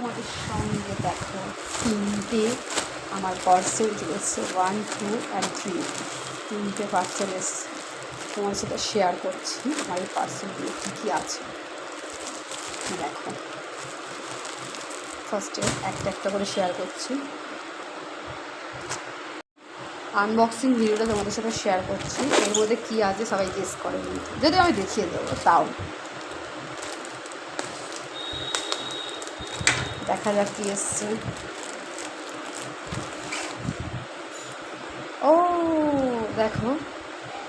তোমাদের সঙ্গে দেখো তিনটে আমার পার্সেল চলেছে 1, 2 and 3 তিনটে পার্সেল এসছে। তোমার সাথে শেয়ার করছি আমার এই পার্সেলগুলো কী কী আছে। দেখো ফার্স্টে একটা একটা করে শেয়ার করছি। আনবক্সিং ভিডিওটা তোমাদের সাথে শেয়ার করছি। এর মধ্যে কী আছে সবাই গেস করে, যদি আমি দেখিয়ে দেবো তাও। দেখা যাক কী এসছে। ও দেখো,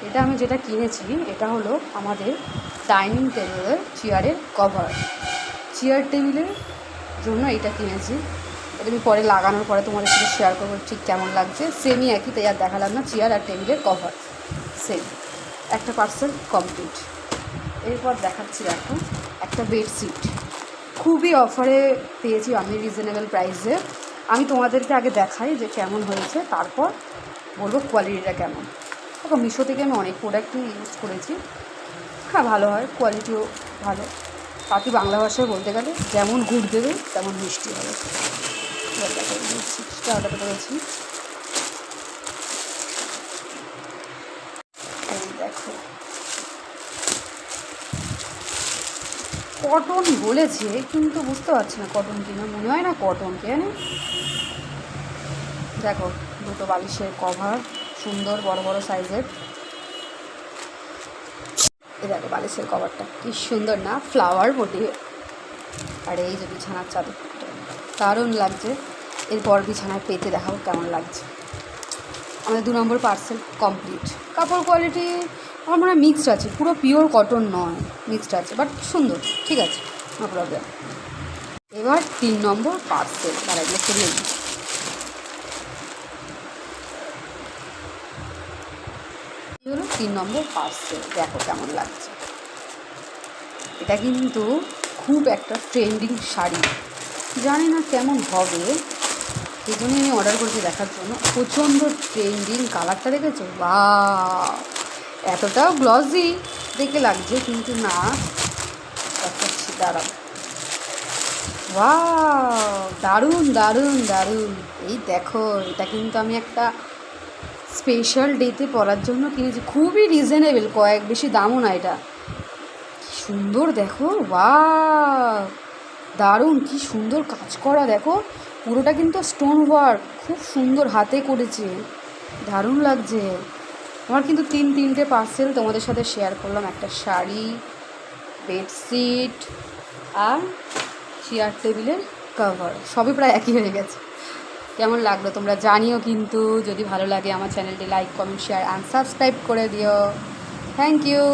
এটা আমি যেটা কিনেছি এটা হলো আমাদের ডাইনিং টেবিলের চেয়ারের কভার। চেয়ার টেবিলের জন্য এটা কিনেছি। এটা আমি পরে লাগানোর পরে তোমাদের সাথে শেয়ার করবো ঠিক কেমন লাগছে। সেমই একই, তাই আর দেখালাম না। চেয়ার আর টেবিলের কভার সেম। একটা পার্সেল কমপ্লিট। এরপর দেখাচ্ছি দেখো একটা বেডশিট, খুবই অফারে পেয়েছি আমি, রিজনেবল প্রাইসে। আমি তোমাদেরকে আগে দেখাই যে কেমন হয়েছে, তারপর বলবো কোয়ালিটিটা কেমন। দেখো মিশো থেকে আমি অনেক প্রোডাক্টই ইউজ করেছি। হ্যাঁ ভালো হয়, কোয়ালিটিও ভালো। বাকি বাংলা ভাষায় বলতে গেলে যেমন গুড় দেবে তেমন মিষ্টি হবে। এবার দেখো বেডশিটটা অর্ডার করেছি। এই দেখো কটন বলেছে, কিন্তু বুঝতে পারছি না কটন কিনা, মনে হয় না কটন, কে জানে। দেখো দুটো বালিশের কভার, সুন্দর বড় বড় সাইজের। এই দেখো বালিশের কভারটা কি সুন্দর না, ফ্লাওয়ার মোটিভ। আর এই যে বিছানার চাদরটা দারুণ লাগছে। এরপর বিছানায় পেতে দেখাবো কেমন লাগছে। আমাদের 2 নম্বর পার্সেল কমপ্লিট। কাপড় কোয়ালিটি আমার মনে হয় মিক্সড আছে, পুরো পিওর কটন নয়, মিক্সড আছে, বাট সুন্দর, ঠিক আছে, নো প্রবলেম। এবার 3 নম্বর পার্সেল, তার এগুলো সরিয়ে দিই। হলো 3 নম্বর পার্সেল, দেখো কেমন লাগছে। এটা কিন্তু খুব একটা ট্রেন্ডিং শাড়ি, জানি না কেমন হবে, এই জন্যই আমি অর্ডার করেছি দেখার জন্য। প্রচণ্ড ট্রেন্ডিং, কালারটা দেখেছো, বা এতটাও গ্লসি দেখে লাগছে, কিন্তু না দেখাচ্ছি, দাঁড়াও। বা দারুণ দারুণ দারুণ। এই দেখো এটা কিন্তু আমি একটা স্পেশাল ডেতে পরার জন্য কিনেছি, খুবই রিজনেবল, বেশি দামও না। এটা সুন্দর দেখো, বা দারুণ, কি সুন্দর কাজ করা, দেখো পুরোটা কিন্তু স্টোন ওয়ার্ক, খুব সুন্দর হাতে করেছে, দারুণ লাগছে। আমার কিন্তু তিনটে পার্সেল তোমাদের সাথে শেয়ার করলাম। একটা শাড়ি, বেডশিট আর চেয়ার টেবিলের কভার, সবই প্রায় একই হয়ে গেছে। কেমন লাগলো তোমরা জানিও কিন্তু। যদি ভালো লাগে আমার চ্যানেলটি like, comment, share and subscribe করে দিও। Thank you.